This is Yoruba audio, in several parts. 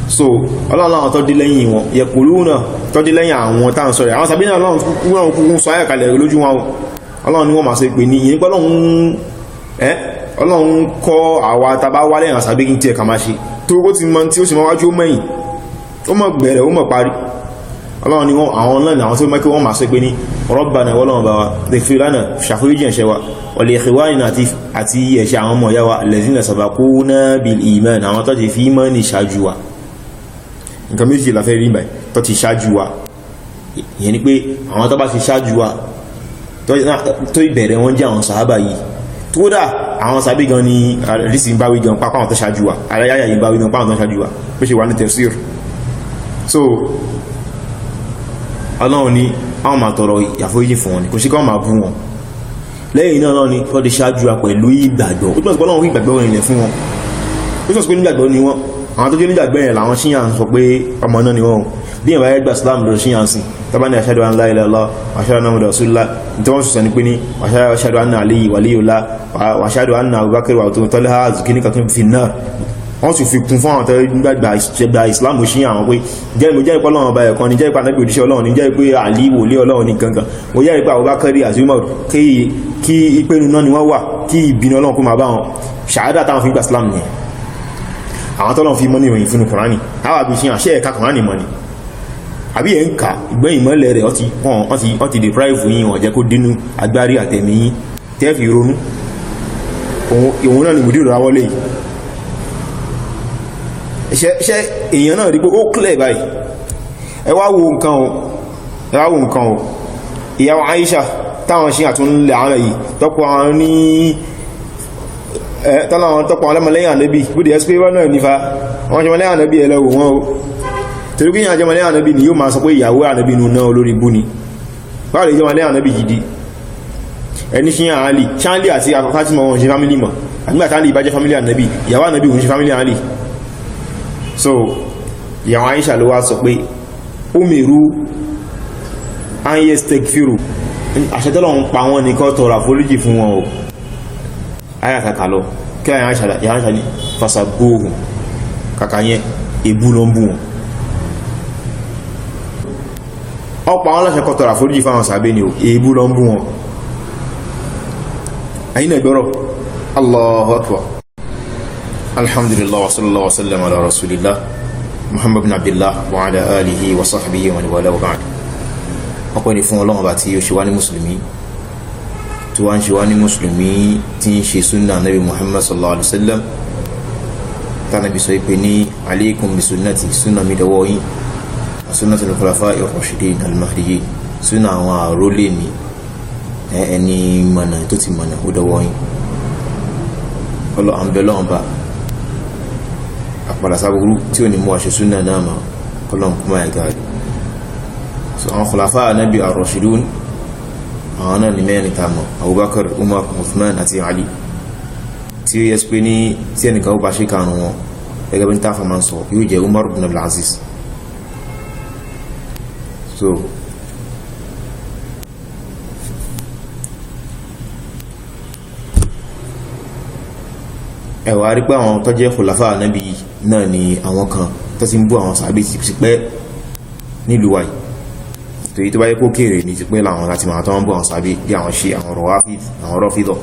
so Ọlọ́run tó dé lẹ́yìn wọn yaquluna tó dé lẹ́yìn àwọn tá ń sọ rẹ̀ àwọn sàbí náà Ọlọ́run kúkú sọ ayà kalẹ̀ lójú wọn Ọlọ́run ni wọ́n máa ṣe pé ní ìyẹn pé Ọlọ́run kọ́ àwa tàbá wálé àwọn sàbí kí n tí ẹ̀ka máa ṣe tó ó ti mọ́ tí ó sì mọ́ wájú ó mẹ́yìn ó mọ̀ bẹ̀rẹ̀ ó mọ̀ parí Ọlọ́run ni wọ́n àwọn náà àwọn tó mọ́ kí wọ́n máa ṣe pé ní Rabbana wọ́lọ́wọ́ bá wa ighfir lana ṣàforíjì ẹ̀ṣẹ̀ wa wa li ikhwanina àti ẹ̀ṣẹ̀ àwọn ọmọ ìyá wa allazina sabaquna bil iman àwọn tó ti fi ìmánì ṣáájú wa nǹkan méjì la fẹ́ rí báyìí tó ti ṣáájú wa ìyẹn ni pé àwọn tó bá ti ṣáájú wa tó ìbẹ̀rẹ̀ wọn jẹ́ àwọn sàhábà yìí tó dà àwọn sàbí gan ni rísì ń báwí gan pápá àwọn tó ṣáájú wa aláyáyà yìí báwí gan pápá àwọn tó ṣáájú wa bó ṣe wà ní tafsir so Ọlọ́run ni àwọn máa tọrọ ìyàfóyí fún wọn ni kò sí kọ́ máa bú wọn lẹ́yìn náà ni wọ́n ti ṣáájú wa pẹ̀lú ìgbàgbọ́ ó túnmọ̀ sí Ọlọ́run ìgbàgbọ́ ilẹ̀ fún wọn ó túnmọ̀ sí pé nígbàgbọ́ ni wọ́n àwọn tó jẹ́ nígbàgbọ́ yẹn làwọn ṣíyàn sọ pé ọmọ náà ni wọ́n bí ìwà ẹgbà Islam lọ ṣíyàn sí tọ́bá ní ashhadu an la ilaha illallah wa ashhadu anna muhammadan rasulullah tí wọ́n sọ ní pé ní wa ashhadu anna aliyu waliyullah wa ashhadu anna abubakar wa Talha zikini kankan fi náà wọ́n sì fi kún fún àwọn tẹ́gbà Islam ṣíyàn àwọn pé jẹ́ ìpọ́ Ọlọ́run ọba ẹ̀kan ní jẹ́ ìpá nẹ́bí òjíṣẹ́ Ọlọ́run ní jẹ́ ìpé àlì wòlé Ọlọ́run ní gangan mo jẹ́ ìpá Abubakar àti Umar kí ìpénu náà ni wọ́n wà kí ìbínú Ọlọ́run kó máa bá wọn ṣàádà táwọn fi gbà Islam ni àwọn tọ́lọ́run fi mọ́ ní ìròyìn fún Kùránì àwọn àbí ṣíyàn ṣẹ́ ẹ̀ka Kùránì mọ́ ni àbí ẹ̀ ń kà ìgbẹ́yìn mọ́lẹ̀ rẹ̀ wọ́n ti deprive yín wọ́n jẹ́ kó dínú agbárí àtẹ̀mí yín tẹ́ẹ̀fì ronú òun náà ni mùdí ìrọ̀ àwọlé yìí ṣe èèyàn náà rí pé ó clear báyìí ẹ wá wo nǹkan o ìyàwó Aisha táwọn ṣe àtúnlẹ̀ àwọn yìí tọ́pọ̀ àwọn ní tọ́pọ̀ àwọn lẹ́mọ̀lẹ́yìn ànábì búdí ẹ́sì pé wọ́n náà nífà wọ́n ṣe mọ́lẹ́yìn ànábì ẹlẹ́wò wọn o torí kí yàn jẹ́ mọ́lẹ́yìn ànábì ni yóò máa sọ pé ìyàwó ànábì nù náà olórí bú ni báwo lè jẹ́ mọ́lẹ́yìn ànábì gidi ẹni ṣe yàn Àlì ṣáńlì àti Fátímà wọn ṣe fámílì mọ̀ àgbàtà Àlì bá jẹ́ fámílì ànábì ìyàwó ànábì òun ṣe fámílì Àlì so ìyàwó Aisha ló wá sọ pé umiru an yastaghfiru àṣẹ́tọ́lọ̀ ń pa wọn ní kọ́ tọrọ àforíjì fún wọn o ayàkàkà lọ kí àyà Aisha ní fasabuhu kàkà yẹn ebú lọ ń bú wọn ọpa wọn láṣẹ kọ́ tọrọ àforíjì fáwọn sàbẹ́ ni o ebú lọ ń bú wọn ayínà ìgbọ́rọ̀ Allahu akbar alhamdulillah wa sallallahu wa sallam ala rasulillah muhammad bin abdullah wa ala alihi wa sahbihi wa wala wa ba'd ọpẹ́ ni fún Ọlọ́run bá tí ó ṣe wá ní mùsùlùmí tó wá ń ṣe wá ní mùsùlùmí tí ń ṣe súnnà nabi muhammad sallallahu alaihi wasallam ta nabi sọ pé ní alaykum bi sunnati súnnà mi dọwọ́ yín sunnatul khulafa'ir rashidin al-mahdiyyin súnnà àwọn àrólé mi ẹni mọ̀nà tó ti mọ̀nà ó dọwọ́ yín Ọlọ́run bá àpàdà sábúrú tí ó ní mú àṣẹ súnnà náà ma Ọlọ́run kúmọ̀ ẹ̀gá rẹ̀ so àwọn khulafa Ànábì ar-rashidun àwọn náà ni mẹ́rin tààmà Abubakar, Umar, Uthman àti Ali tí ó yẹ sí pé ní tí ẹnìkan ó bá ṣe kànù wọn gẹ́gẹ́ bí tàfà máa ń sọ yóò jẹ́ Umar ibn Abdul-Aziz so ẹ̀wà rí pé àwọn tó jẹ́ khulafa Ànábì náà ni àwọn kan tó ti ń bú àwọn sàábé ti pẹ́ nílùú wáyìí torí tó bá yẹ kó kéré ní ti pẹ́ láwọn láti máa tó ń bú àwọn sàábé bí àwọn ṣe àwọn Rāfidah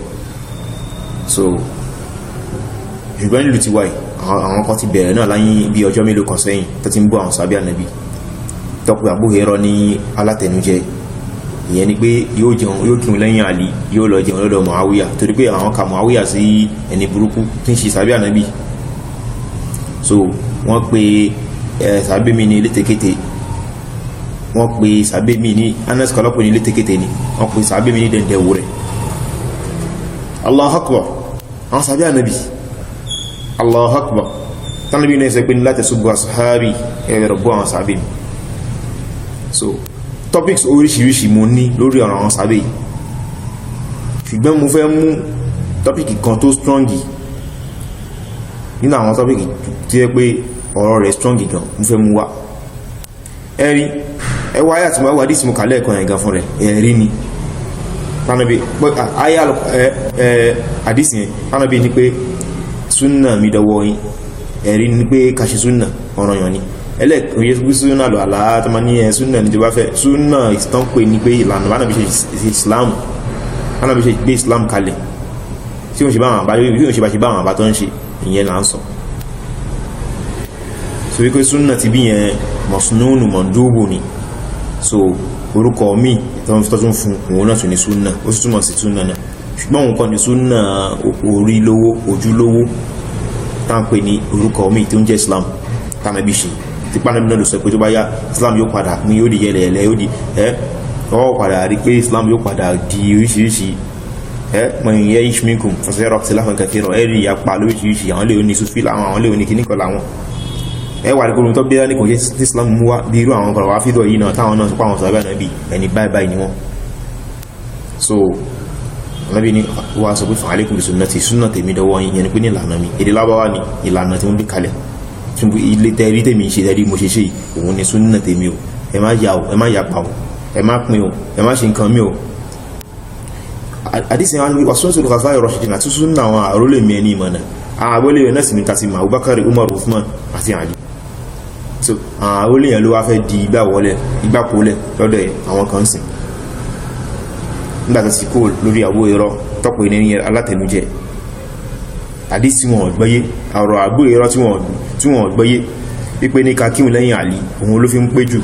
so ṣùgbọ́n nílùú ti wáyìí àwọn kan ti bẹ̀rẹ̀ náà láyé bí ọjọ́ mélòó kan sẹ́yìn tó ti ń bú àwọn sàábé Ànábì tọ́pẹ́ Abu Hurairah ní alátẹnujẹ ìyẹn ni pé yóò kírun lẹ́yìn Àlì yóò lọ jẹun lọ́dọ̀ Muawiya torí pé àwọn ka Muawiya sí ẹni burúkú tí ń ṣe sàábé Ànábì so wọ́n pe sàábé mi ní létekete wọ́n pe sàábé mi ní Anas kọlọ́pọ̀ ní létekete ni wọ́n pe sàábé mi ní dẹ̀ndẹ̀wò rẹ̀ Allahu Akbar àwọn sàábé Ànábì Allahu Akbar tánàbí náà sọ pé ní láti ṣubú àṣàhábì ẹ̀rọ bọ́ àwọn sàábé mi so topics oríṣiríṣi mo ní lórí ọ̀rọ̀ àwọn sàábé ṣùgbọ́n mo fẹ́ mú topic kan tó strong nínú àwọn topic tí yẹ pé ọ̀rọ̀ rẹ̀ strong gan mo fẹ́ mú wá ẹ̀rí ẹwà ayà tí mo wà dísì mo kàlẹ̀ ẹ̀kan ẹ̀gá fún rẹ̀ ẹ̀rí ni pánàbí ayà àdísì yẹn pánàbí ní pé súnnà mi dọwọ́ yín ẹ̀rí ni pé ká ṣe súnà ọ̀ranyàn ni oye súnà lọ àlá tó máa ní ẹ súnà ní ìjọba fẹ́ súnà ìtàn pé ní pé ìlànà bá nàbí ṣe Islam bá nàbí ṣe gbé Islam kalẹ̀ tí wọ́n ṣe bá àwọn àbá tó ń ṣe ìyẹn là ń sọ so wípé súnà ti bí yẹn mọ̀sùnúnù mọ̀ndúbù ni so orúkọ mi tó tún fún òun náà tún ní súnà ó sì túmọ̀ sí súnà náà ṣùgbọ́n òun kọ́ ni súnà orí lówó ojú lówó tá ń pè ní orúkọ mi tó ń jẹ́ Islam tánàbí ṣe tí pánàbí náà ló sọ pé tó bá yá Islam yóò padà ní yóò di yẹlẹ̀yẹlẹ̀ yóò di ọwọ́ padà rí pé Islam yóò padà di oríṣiríṣi mọ̀yìn yẹ́ ishminkum fọ́sẹ̀rọ̀ tí láfẹ́ kẹfẹ́rọ̀ ẹ̀rí apá lóríṣiríṣi àwọn lè ní sufi àwọn lè ní kíníkọ̀ láwọn ẹwà àríkòrò tó bí ní kò jẹ́ tí Islam mú wá bí irú àwọn ọkọ̀rọ̀ wá fídọ̀ yìí náà táwọn náà sọpá àwọn sọ̀rọ̀ náà bí ẹni báyìí ni wọ́n so Ànábì ní wá sọ pé fa'alaykum bi sunnati súnà tèmi dọwọ́ yìí ni pé ní ìlànà mi èdè lábáwá ni ìlànà tí wọ́n bí kalẹ̀ tí ilé tẹ́rí tèmi ṣe tẹ́rí mo ṣe ṣe òun ni súnà tèmi o ẹ má yà pa o ẹ má pin o ẹ má ṣe nǹkan mi o àdísìn wá sọ́nà tó kàfà ìrọ̀ṣìdì àti súnà àwọn àrólè mi ẹni ìmọ̀nà àgbólé rẹ̀ náà sì ní tàti ma Abubakar Umar Uthman àti Ali so àrólè yẹn ló wá fẹ́ di ìgbàpólẹ̀ lọ́dọ̀ àwọn kan sìn nígbàtà sí kó lórí àwọ ìrọ tọ́pọ̀ ní alátẹnujẹ àdísì wọn gbọ́yé ọ̀rọ̀ àgbó ìrọ tí wọ́n gbọ́yé wípé ní ká kíhùn lẹ́yìn Àlì òun ló fi ń pé jù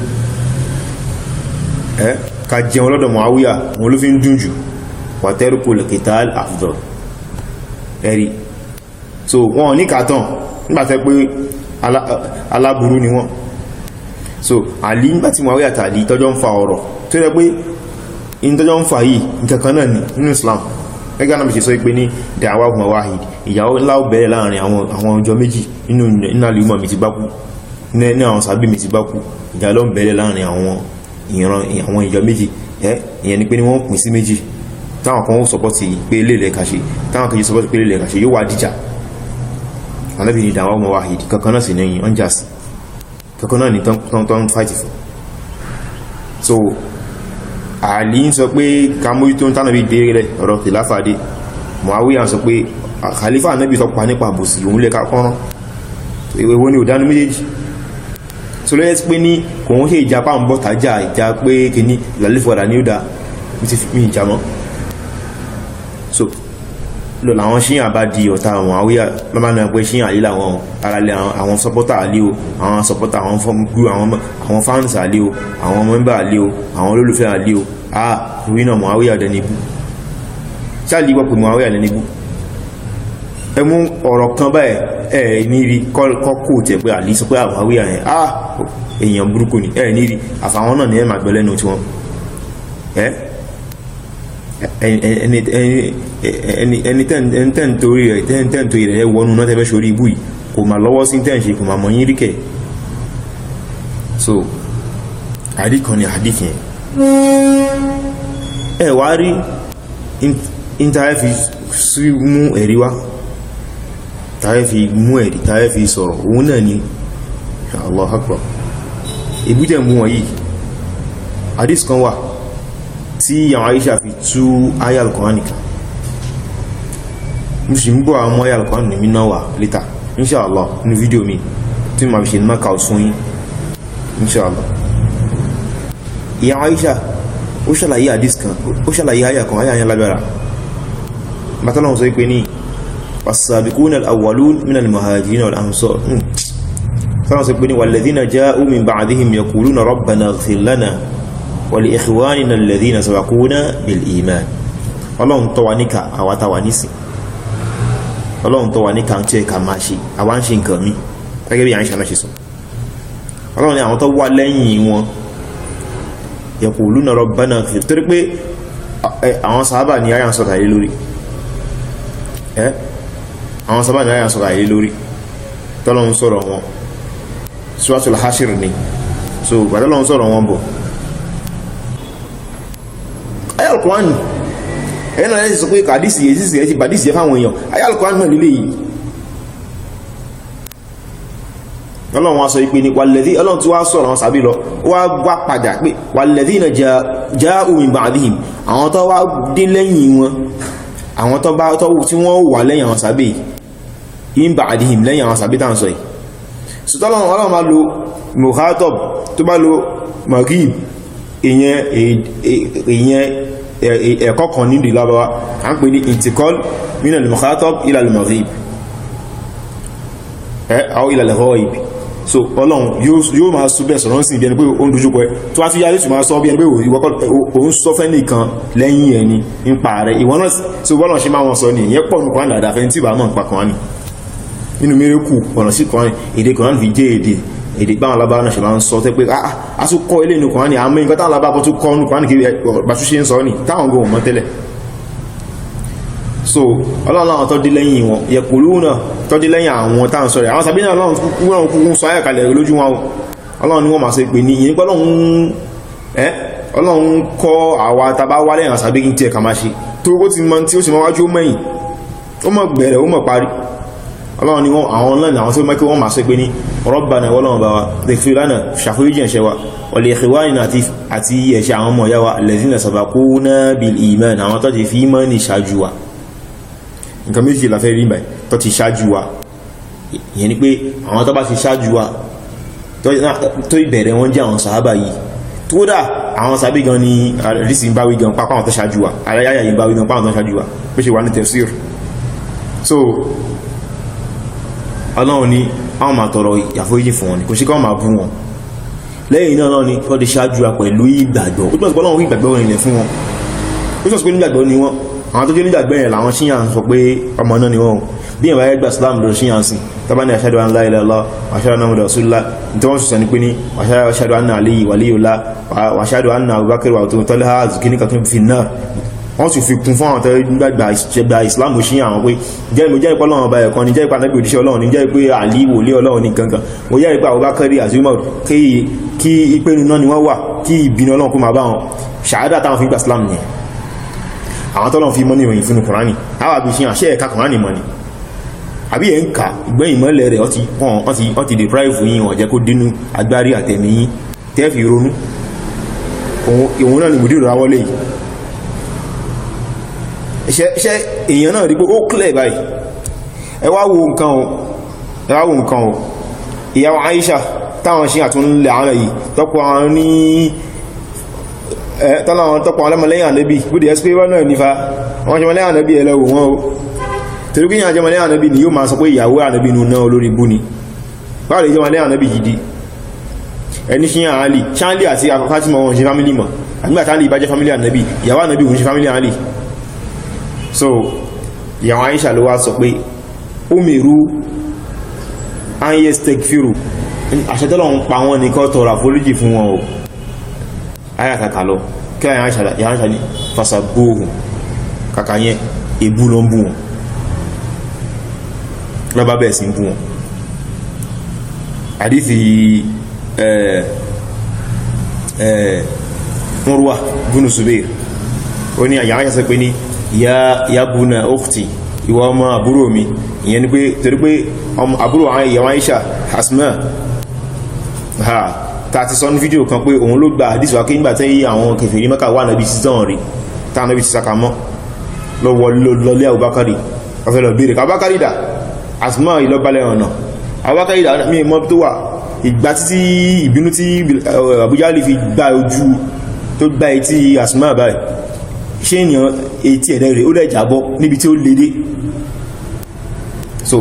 ká jẹun lọ́dọ̀ Muawiya òun ló fi ń dùn jù wàtẹ́rùkù lẹ́kẹtàl afdal ẹ̀rí so wọ́n ní kàtàn nígbàtẹ́ pé aláburú ni wọ́n so Àlì nígbàtí Muawiya àtàlì tọ́jọ́ ń fa ọ̀rọ̀ tó rẹ pé in tọ́jọ́ ń fa yìí nǹkankan náà ni nínú Islam ẹgbẹ́ náà bí ṣe sọ pé ní da'wahuma wahid ìyàwó ńlá ó bẹ̀rẹ̀ láàrin àwọn ọjọ́ méjì nínú àlùmọ̀ mi ti bá kú ní àwọn sàbí mi ti bá kú ìjà ló ń bẹ̀rẹ̀ láàrin àwọn ìjọ méjì ìyẹn ni pé ní wọ́n pín sí méjì táwọn kan ó sọpọ́tì pé ilé ilẹ̀ kàṣe táwọn kan yí sọpọ́tì pé ilé ilẹ̀ kàṣe yóò wá dìjà Ànábì ní da'wahuma wahid kankan náà sì ní ọjàsí kankan náà ni tán fáìtì fún so Àlì ń sọ pé kàmójú tó ń tánàbí dé rẹ̀ ọ̀rọ̀ kìláfàdé Muawiya sọ pé khalifa Ànábì sọ pa nípa àbòsí òun lè ká kọ́rán ìwéwó ní òdánú méjèèjì so lẹ́yẹ́ tí pé ní kò ń ṣe ìjà pa ń bọ́ tàjà ìjà pé kìíní ìlàlífọ̀dà ní ó dá ti fi ìjà mọ́ so lọ làwọn ṣíyàn bá di ọ̀tá Muawiya lọ́mọ náà pé ṣíyàn Àlì làwọn aralẹ̀ àwọn sọpọ́tà Àlì o àwọn sọpọ́tà àwọn fáǹsì Àlì o àwọn mẹ́mbà Àlì o àwọn olólùfẹ́ Àlì o orí náà Muawiya dẹnibú sáàlì wọ́pẹ̀ Muawiya dẹnibú ẹmú ọ̀rọ̀ kan báyẹ̀ nírí kọ́kọ́ tẹ̀ pé Àlì sọ pé Muawiya yẹn èèyàn burúkú ni nírí àfàwọn náà ní ẹ̀ màgbẹ́ lẹ́nu tí wọ́n ẹni tẹ́ntorí rẹ̀ wọnú náà tẹ́fẹ́ ṣorí ibú yìí kò mà lọ́wọ́ sí tẹ́ ń ṣe kò mà mọ̀ yín ríkẹ̀ so àdíkan ni àdíkẹ̀ ẹ wá rí ìntàrẹ́fì sí mú ẹ̀rí wá tàrẹ́fì mú ẹ̀rí tàrẹ́fì sọ̀rọ̀ òun náà ni Allahu Akbar ìbújẹ̀ mú wọ̀nyí àdís kan wà tí àwọn Aisha fi tú ayé al-Qur'an nìkan mo sì ń bọ̀ àwọn ayé al-Qur'an ní mínà wà lítà inṣàlá ní fídíò mi tí ma fi ṣe maka ọ̀sún yí inṣàlá ìyá Aisha ó ṣàlàyé hadith kan ó ṣàlàyé ayé kan ayé lágbára bátọ́lọ́wọ́ sọ pé ní was-sabiquna al-awwalun min al-muhajirin wal-ansar sọ́nà sọ pé ní walladhina ja'u min ba'dihim yaquluna rabbana ighfir lana ولإخواننا الذين سبقونا بالإيمان Ọlọ́run tọ́ wa níkà àwátá wa nísìn Ọlọ́run tọ́ wa níkà tí ẹka máa ṣe àwọn ṣe nǹkan mi gẹ́gẹ́ bí àìṣà náà ṣe sọ Ọlọ́run ni àwọn tó wà lẹ́yìn wọn yaquluna rabbana ighfir torí pé àwọn sàhábà ní àyà ń sọ̀rọ̀ ayé lórí àwọn sàhábà ní àyà ń sọ̀rọ̀ ayé lórí tọ́lọ́run sọ̀rọ̀ wọn Suratul Hashir ni so gbàtọ́lọ́run sọ̀rọ̀ wọn bọ̀ Al-Qur'an ẹ̀nà ẹ̀ sọ pé kàdísì èsìsì ẹ̀ ti bàdísì ẹ̀ fáwọn èèyàn ayé Al-Qur'an náà lílé yìí Ọlọ́run wá sọ pé ní wàlẹ̀dí Ọlọ́run tí wá sọ̀rọ̀ wọn sàbí lọ wá gbá padà pé walladhina ja'u min ba'dihim àwọn tó wá dé lẹ́yìn wọn àwọn tó bá tí wọ́n wà lẹ́yìn àwọn sàbí in ba'dihim lẹ́yìn àwọn sàbí tàn sọ yìí so tọ́lọ́run máa lo mukhatab tó bá lo maghrib ìyẹn ẹ̀kọ́ kan ní ìdílábáwá a ń pè ní intikal min al-mukhatab ila al-maghrib aw ila al-ghaib. So Ọlọ́run yóò máa sọ bẹ́ẹ̀ sọ̀rọ̀ sí ibi ẹni pé ó ń dojúkọ ẹ tó wá fi yára sí máa sọ bí ẹni pé òun sọ fẹ́ nìkan lẹ́yìn ẹni nípa rẹ̀ ìwọ̀n náà so bọ́lọ̀ ṣe máa wọn sọ ní ìyẹn pọ̀ nípa àdàdà fẹ́ tí ìbá mọ̀ nípa kan ní nínú mérékù ọ̀nà sí kan èdè kan fi jẹ́ èdè gbáwọn alábára náà ṣe máa ń sọ tẹ́ pé a tún kọ́ ilé nìkan ní àmọ́ nǹkan táwọn alábára tó kọ́ nìkan ní kiri bàtú ṣe ń sọ ní táwọn gbọ́ mọ́ tẹ́lẹ̀. So Ọlọ́run tó dé lẹ́yìn wọn yẹ̀kùlú náà tó dé lẹ́yìn àwọn táwọn sọ̀rọ̀ àwọn sàbí náà Ọlọ́run kúkú sọ ayàkalẹ̀ lójú wọn Ọlọ́run ni wọ́n máa ṣe pè ní ìyẹn pé Ọlọ́run kọ́ àwa tàbá wá lẹ́yìn àsàbí kí n tí ẹ̀ka máa ṣe tó ó ti mọ́ tí ó sì mọ́ wájú mẹ́yìn ó mọ̀ gbẹ̀rẹ̀ ó mọ̀ parí Ọlọ́run ni àwọn náà àwọn tó mẹ́kí wọ́n máa ṣe pé ní Rabbana Ọlọ́run bá wa ighfir lana ṣàforíjì ẹ̀ṣẹ̀ wa wa li ikhwanina àti ẹ̀ṣẹ̀ àwọn ọmọ ìyá wa alladhina sabaquna bil iman àwọn tó ti fi ìmánì ṣáájú wa nǹkan méjì la fẹ́ rí báyìí tó ti ṣáájú wa ìyẹn ni pé àwọn tó bá ti ṣáájú wa tó ìbẹ̀rẹ̀ wọn jẹ́ àwọn sàhábà yìí tó dá àwọn sàhábà gan ni àrísí ń báwí gan pápá àwọn tó ṣáájú wa aláyáyà yìí báwí gan pápá àwọn tó ṣáájú wa bó ṣe wà ní tafsir. So Ọlọ́run ni àwọn máa tọrọ ìyàforíjì fún wọn ni kò sí kọ́ máa bú wọn lẹ́yìn náà ni tó ti ṣáájú wa pẹ̀lú ìgbàgbọ́ ó túnmọ̀ sí Ọlọ́run ìgbàgbọ́ wọn ilẹ̀ fún wọn ó túnmọ̀ sí pé nígbàgbọ́ ni wọ́n àwọn tó jẹ́ nígbàgbọ́ yẹn làwọn ṣíyàn sọ pé ọmọ náà ni wọ́n bí ìwà ẹgbà Islam lọ ṣíyàn sí tàbá ní ashhadu an la ilaha illallah wa ashhadu anna muhammadan rasulullah tí wọ́n sọ ní pé ní wa ashhadu anna aliyu waliyullah wa ashhadu anna abubakar wa tọ́lá azùkíní kan fi náà wọ́n sì fi kún fún àwọn tẹ́gbà Islam ṣíyàn àwọn pé jẹ́ ìpọ́ Ọlọ́run ọba ẹ̀kan ni jẹ́ ìpá náà òdíṣẹ́ Ọlọ́run ni jẹ́ ìpé àlì wòlé Ọlọ́run ní kankan mo jẹ́ ìpá Abubakar àti Umar kí ìpénu náà ni wọ́n wà kí ìbínú Ọlọ́run kó máa bá wọn ṣàádà táwọn fi gbà Islam nìyẹn àwọn tọ́lọ̀ fi mọ́ ní ìròyìn fún Kùránì àwọn àbí ṣe àṣẹ ẹ̀ka Kùránì mọ́ ni àbí ẹ̀ ń ka ìgbẹ́yìn mọ́lẹ̀ rẹ̀ wọ́n ti deprive yìí wọ́n jẹ́ kó dínú agbárí àtẹ̀mí yìí tẹ́ fi ronú òun náà ni mùdírò ráwọ́lẹ̀ yìí iṣẹ́ èèyàn náà rí pé ó clear báyìí ẹ wá wo nǹkan o ìyàwó Aisha táwọn ṣe àtúnlẹ̀ àwọn yìí tọ́pọ̀ àwọn ní tọ́láwọn tọ́pọ̀ alẹ́mọ̀lẹ́yìn ànábì búdí ẹ́sì pé wọ́n náà nífà wọ́n ṣe mọ̀lẹ́yìn ànábì ẹlẹ́wò wọn o torí kí yàn jẹ́ mọ̀lẹ́yìn ànábì ni yóò máa sọ pé ìyàwó ànábì nù náà olórí bú ni báwọn lè jẹ́ mọ̀lẹ́yìn ànábì gidi ẹni ṣíyàn àálì ṣáàlì àti Fátímà wọn ṣe fámílì mọ̀ àgbà tààlì ìbájẹ́ fámílì ànábì ìyàwó ànábì wọn ṣe fámílì àálì. So ìyàwó Aisha ló wá sọ pé umiru an yastaghfiru àṣẹtọ́lọ̀ ń pa wọn ní kọ́ tọrọ àforíjì fún wọn o ayàkàkà lọ kí àyà Aisha ní fasabuhu kàkà yẹn ebú lọ ń bú wọn lọ́bá bẹ̀ẹ̀ sí ń bú wọn àdífi Urwa bunu Zubair ó ní àyà Aisha sọ pé ní ya buna ukhti ìwọ ọmọ àbúrò mi ìyẹn ni pé torí pé àbúrò ìyàwó Aisha Asma ta ti sọ ní fídíò kan pé òun ló gba àdísì wá kí nígbà tẹ́ àwọn kèfèrí Mẹ́kà wà náà bí sí tán rí táà náà bí ti saka mọ́ lọ́lẹ́ Abubakari ọ̀fẹ́ lọ bèèrè Abubakari dà Asma ìlọ́balẹ̀ ọ̀nà Abubakari dà mí mọ́ tó wà ìgbà títí ìbínú tí Abuja lè fi gba ojú tó gba etí Asma báyìí ṣe ènìyàn etí ẹ̀dẹ́ rẹ̀ ó lẹ́ jàbọ́ níbi tí ó lédé. So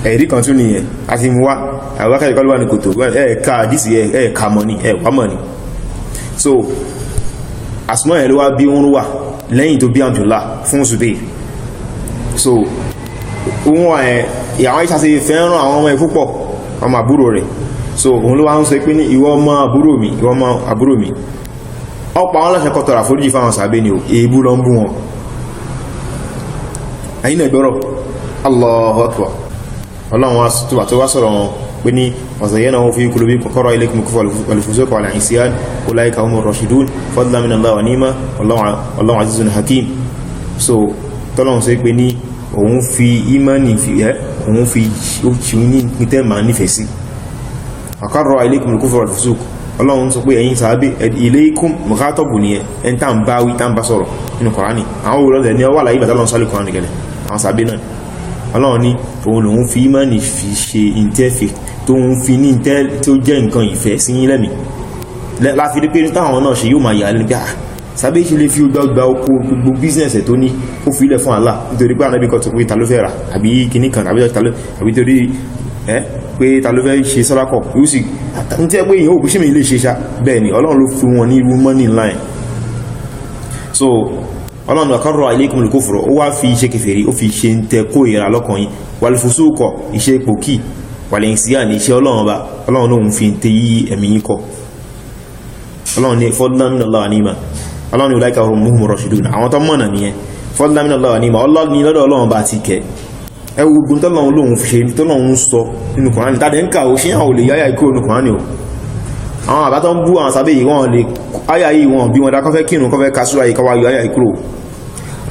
ẹ̀rí kan tún nìyẹn àti mú wá àwákàrí kọlùwà ní kòtò ẹ̀ẹ̀ka àdísì ẹ̀ẹ̀ka mọ̀ní ẹ̀ẹ̀wà mọ̀ní. So Asma ẹ̀ ló wá bí oún wà lẹ́yìn tó bí Abdullah fún Zubair. So òun ìyàwó Aisha ṣe fẹ́ràn àwọn ọmọ ẹ̀ púpọ̀ ọmọ àbúrò rẹ̀. So òun ló wá ń sọ pé ní ìwọ ọmọ àbúrò mi ọ̀pọ̀ àwọn aláṣẹ kọtọrọ àforíjì fáwọn sàbẹ́ ni ò èébú lọ ń bú wọn. àyínà ìgbọ́rọ̀ Allahu Akbar ọlọ́run tó wá sọ̀rọ̀ wọn pé ní ọ̀sẹ̀yẹ́nà wọn fi kúlùbí kọ́kọ́rọ̀ ilé kìmù kúfà alifusoko al-isyan ulaika humur rashidun fadlan min Allah wa ni'ma wallahu azizun hakim. So tọ́lọ́run sọ pé ní òun fi imani òun fi ní pítẹ́ ma nífẹ̀ẹ́ sí kọ́kọ́rọ̀ ilé kìmù kúfà alifusoko ọlọ́run sọ pé ẹ̀yin sàábé ilaykum mukhatabu ní ẹn tá ń bá wí tá ń bá sọ̀rọ̀ nínú Kùránì àwọn olóòlẹ̀ ní ọwà láyé ìbàtà lọ́n sọ́lẹ̀ Kùránì gẹ̀lẹ̀ àwọn sàábé náà Ọlọ́run ní òun lòun fi ìmánì fi ṣe ìntẹ́fẹ̀ tó ń fi ní ìntẹ́ tó jẹ́ nǹkan ìfẹ́ sí yín lẹ́mìí láfi rí pé táwọn náà ṣe yóò máa yà lẹ́nu pé Sahabe ṣe lè fi gba oko gbogbo business ẹ̀ tó ní ó fi ilẹ̀ fún Allah nítorí pé Ànábì kan tó pé ta ló fẹ́ rà àbí kìíní kan àbí torí pé ta ló fẹ́ ṣe sọ́dákọ̀ yóò sì ń tẹ́ pé ìyẹn òbíṣẹ́ mi lè ṣe ṣá bẹ́ẹ̀ ni Ọlọ́run ló fún wọn ní irú money line. So Ọlọ́run akarra alaykumul kufra ó wá fi iṣẹ́ kèfèrí ó fi ṣe ń tẹ kó ìra lọ́kàn yín wal fusuqa iṣẹ́ pòkì wal isyan iṣẹ́ Ọlọ́run lóhun fi ń tẹ yí ẹ̀mí yín kọ. Ọlọ́run ní fadlan minallahi wa ni'ma Ọlọ́run ní ulaika humur rashidun àwọn tó mọ̀nà nìyẹn fadlan minallahi wa ni'ma Ọlọ́run ní lọ́dọ̀ Ọlọ́run bá ti kẹ́ ẹ wo gbogbo tọ́lọ́run lóhun fi ṣe tọ́lọ́run sọ nínú Kùránì tàbí ń kà ó ṣe àwọn olè yáyà ikú nínú Kùránì o àwọn àbá tó ń bú àwọn Sahabe yìí wọ́n lè áyà yìí wọ́n bí wọ́n dá kọ́fẹ́ kírun kọ́fẹ́ kásúra yìí káwàá yọ áyà ikú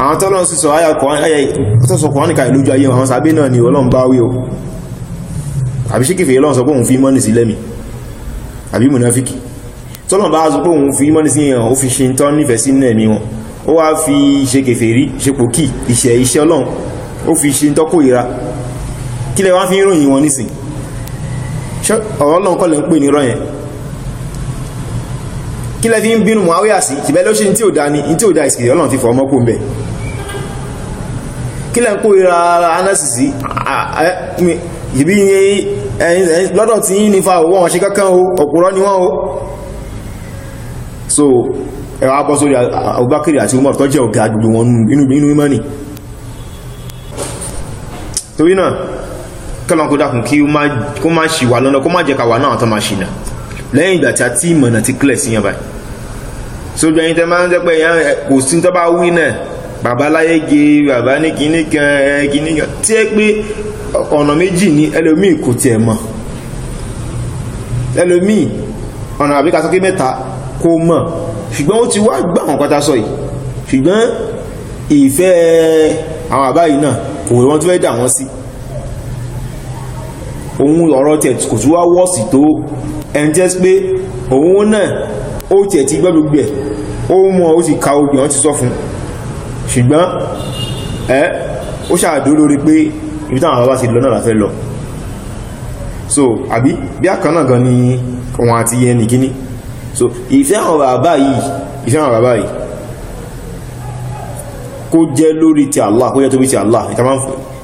àwọn tọ́lọ́run sì sọ áyà Kùránì ká ìlú ayé àwọn Sahabe náà ni Ọlọ́run bá wí o àbí ṣé kèfèrí Ọlọ́run sọ pé òun fi mọ́nì sí lẹ́mì àbí mùnáfíkì tọ́lọ́run bá sọ pé òun fi mọ́nì sí yẹn ó fi ṣe tán nífẹ̀ẹ́ sí ẹ̀mí wọn ó wá fi ṣe kèfèrí ṣe pòkì iṣẹ́ Ọlọ́run ó fi ṣe tọ́kò ìra kí lẹ wá fi ń ròyìn wọn nísìn ọ̀rọ̀ Ọlọ́run kọ́ lẹ ń pè ní rọ́ yẹn kí lẹ fi ń bínú Muawiya sí ìbẹ́ ló ṣe tí ò dá ní tí ò dá ìsìkì Ọlọ́run ti fọ ọmọ kó ń bẹ̀ kí lẹ ń kó ìra Anasi sí ìbí lọ́dọ̀ tí yí nífa owó wọn ṣe kankan o ọ̀pùrọ́ ni wọ́n o so ẹwà bọ́ sórí Abubakar àti Umar tó jẹ́ ọ̀gá gbogbo wọn inú ìmánì torí náà kọ́lọ̀ kó dákùn kí ó má ṣì wà lọ́nà kó má jẹ́ kàwà náà tó má ṣìnà lẹ́yìn ìgbà tí a tí ìmọ̀nà ti kílẹ̀ sí yẹn báyìí so jẹ́ yìí tẹ́ máa ń jẹ́ pé kò sí tó bá wí náà bàbá láyé gé bàbá ní kíní kan tí ẹ pé ọ̀nà méjì ní ẹlòmíì kò tiẹ̀ mọ̀ ẹlòmíì ọ̀nà àbíká sókè mẹ́ta kò mọ̀ ṣùgbọ́n ó ti wá gbà wọn pátá sọ yìí ṣùgbọ́n ìfẹ́ àwọn àbáyìí náà kò wọ́n tó fẹ́ dà wọ́n sí òun ọ̀rọ̀ tẹ̀ kò tó wá wọ́sì tó ẹni jẹ́ pé òun náà ó tẹ̀ ti gbọ́ gbogbo ẹ̀ ó mọ̀ ó ti ka obì wọ́n ti sọ fún ṣùgbọ́n ó ṣàdó lórí pé ibi táwọn bàbá ti lọ náà láfẹ́ lọ so àbí bí àkan náà gan ni wọn àti ẹni kíní so ìfẹ́ àwọn bàbá yìí kó jẹ́ lórí ti Allah kó jẹ́ torí ti Allah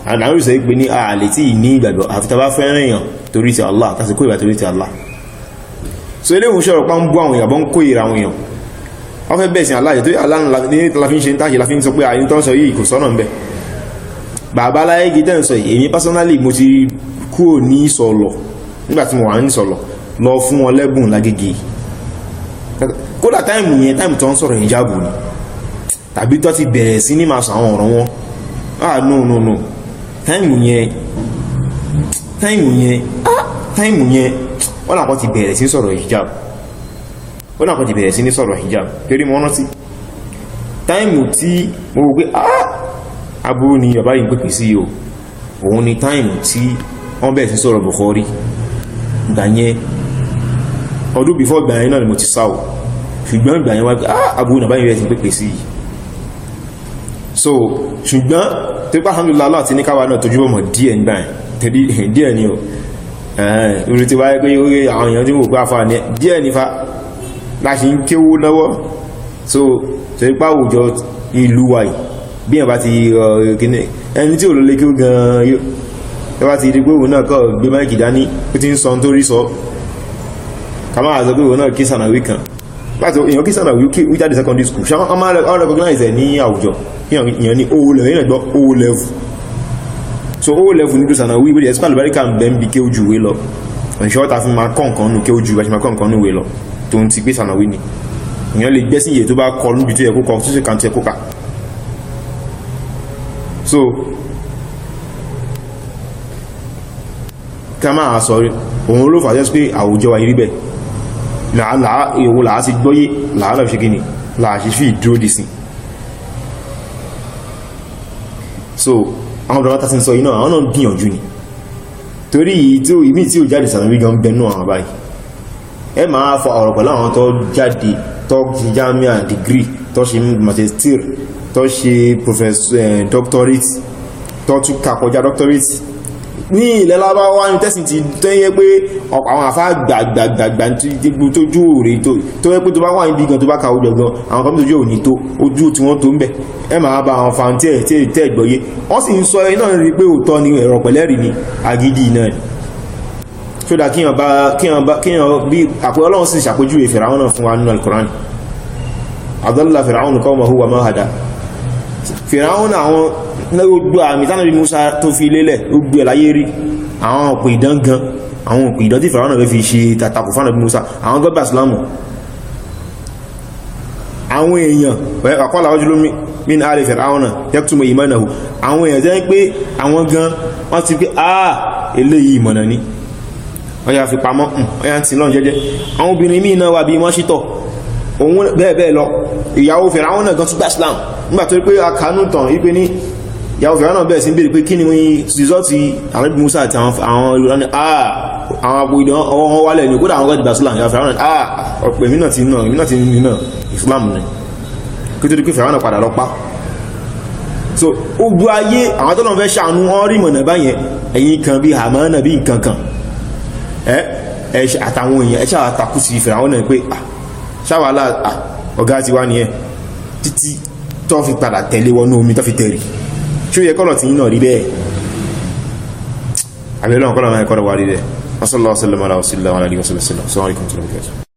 àdáwọn ìsọ̀ ìpé ní ààlè tí ní ìgbàgbọ́ àfi tàbá fẹ́ràn èèyàn torí ti Allah tàbí kó ìgbà torí ti Allah so ilé ìwòsàn pa ń bú àwọn èèyàn bọ́ ń kó ìra àwọn èèyàn wọ́n fẹ́ bẹ̀ẹ̀sìn Allah tó Allah ní láfí ń ṣe ń tàṣì láfí ń sọ pé àyín tó ń sọ yìí kò sọ́nà ń bẹ̀ bàbá láyé gítẹ́ ń sọ yìí èmi personally mo ti kúrò ní ìsọ̀lọ̀ nígbàtí mo wà ní ìsọ̀lọ̀ lọ fún wọn lẹ́bùn lágége kódà táìmù yẹn táìmù tó ń sọ̀rọ̀ ìjábù ni tàbí tó ti bẹ̀rẹ̀ sí ní máa sọ àwọn ọ̀rọ̀ wọn no táìmù yẹn wọ́n làkọ́ ti bẹ̀rẹ̀ sí sọ̀rọ̀ hijab torí mọ́ rántí táìmù tí mo wò pé aburú ni bàbá yìí pèpè sí o òun ni táìmù tí wọ́n bẹ̀rẹ̀ sí sọ̀rọ̀ Bukhari ìgbà yẹn ọdún before ìgbà yẹn náà ni mo ti sáwọ̀ ṣùgbọ́n ìgbà yẹn wá pé aburú ni bàbá yìí bẹ̀rẹ̀ sí pèpè sí so ṣùgbọ́n tó bá alhamdulillah Allah ti ní káwà náà tójú bọ́mọ̀ díẹ̀ nígbà yẹn díẹ̀ ni o orí ti wáyé pé orí àwọn èèyàn tí wò pé àfà ní díẹ̀ nífà láti ń kéwó lọ́wọ́ so ipá òjò ìlú wa yìí bí ẹ̀ bá ti kíní ẹni tí ò lọ lé kí ó gan yóò bá ti rí pé òun náà kọ́ gbé máìkì dání ó ti ń sọ nítorí sọ ká máa sọ pé òun náà kí sànàwí kan láti èèyàn kí sànàwí ó jáde secondary school ṣe wọ́n máa recognize ẹ̀ ní àwùjọ èèyàn ní O level èèyàn gbọ́ O level so O level nílùú sànàwí ìbí ẹ̀sùn àlùbáríkà ń bẹ́ ń bi kéwù jùwé lọ ọ̀nṣọ́ ta fi máa kọ́ nǹkan nù kéwù jù bá ṣe máa kọ́ nǹkan nù wé lọ tó ń ti gbé sànàwí ni èèyàn lè gbẹ́sìn iye tó bá kọ níbi tó yẹ kó kọ tó sì kàn tó yẹ kó kà so ká máa sọ òun ló fàájẹ́ pé àwùjọ wa yìí rí bẹ́ẹ̀ èwo làá ti gbọ́yé làá lọ́fi ṣe kíni làá ṣe fi ìdúró dì sí so àwọn ọ̀dọ́ látà sí sọ iná àwọn náà gbìyànjú ni torí ìmí tí ó jáde sànàwí gan bẹnu àwọn báyìí ẹ máa fọ ọ̀rọ̀ pẹ̀lú àwọn tó jáde tó ṣe jamia degree tó ṣe magister tó ṣe professor doctorate tó tún kà kọjá doctorate ní ilẹ̀ lábáwá ní tẹ́sìn ti tó yẹ pé àwọn àfá gbàgbàgbàgbà tó jú òrè tó yẹ pé tó bá wà níbi gan tó bá kàwọ́ jọ̀gan àwọn kan tó jú òní tó ojú tí wọ́n tó ń bẹ̀ ẹ máa bá àwọn fàntí ẹ̀ tẹ́ ìgbọ́yé wọ́n sì ń sọ ẹ náà rí pé òótọ́ ni ẹ̀rọ pẹ̀lẹ́rì ni agídí náà ni so that kíyàn bí àpò Ọlọ́run sì ṣàpèjúwe Fìràwọn náà fún wa nínú Al-Qur'an adalla Fìràwọn qawmahu wa ma hada Fìràwọn àwọn gbogbo àmì tánàbí Musa tó fi lélẹ̀ gbogbo ẹ̀láyé rí àwọn òpè ìdán gan àwọn òpè ìdán tí Fìràwọn náà fi ṣe tàtàkù fánàbí Musa àwọn gọ́gbà islamu àwọn èèyàn àkọ́lá wájú lómi min ali Fìràwọn yaktumu imanahu àwọn èèyàn jẹ́ pé àwọn gan wọ́n ti pé eléyìí ìmọ̀nà ni ọya fi pamọ́ ọya ti lọ́n jẹ́jẹ́ àwọn obìnrin míì náà wà bí wọ́n ṣítọ̀ òun bẹ́ẹ̀ lọ ìyàwó Fìràwọn náà gan tún gbà Islam nígbà tó rí pé akánú tàn wípé ní ìyàwó Fìràwọn náà bẹ̀rẹ̀ sí bèèrè pé kí ni wọ́n rìsọ́ọ̀tì àwọn Musa àti àwọn olùrànì àwọn àpò ìdán ọwọ́ wọn wálẹ̀ ní kódà àwọn gọ́dì Islam ìyàwó Fìràwọn náà ọ̀pẹ̀ mí náà ti ní náà Islam ni kí tó rí pé Fìràwọn náà padà lọ pa so ogun ayé àwọn tó lọ́n fẹ́ ṣàánú wọn rí mọ̀nà báyẹn ẹ̀yìn kan bí Hàmánà bí nǹkan kan àtàwọn èèyàn ẹ̀ṣà àtàkù sí Fìràwọn náà pé ṣáwàlá ọ̀gá ti wá ní ẹ títí tó fi padà tẹ̀lé wọnú omi tó fi tẹ̀rì ṣó yẹ kọ́lọ̀ tí yínà rí bẹ́ẹ̀ àbẹ̀lọ́n kọ́lọ̀ máa kọ́lọ̀ wà rí bẹ́ẹ̀. Wa sallallahu alaihi wa sallam ala rasulillah wa alihi wa sallam. Assalamu alaikum.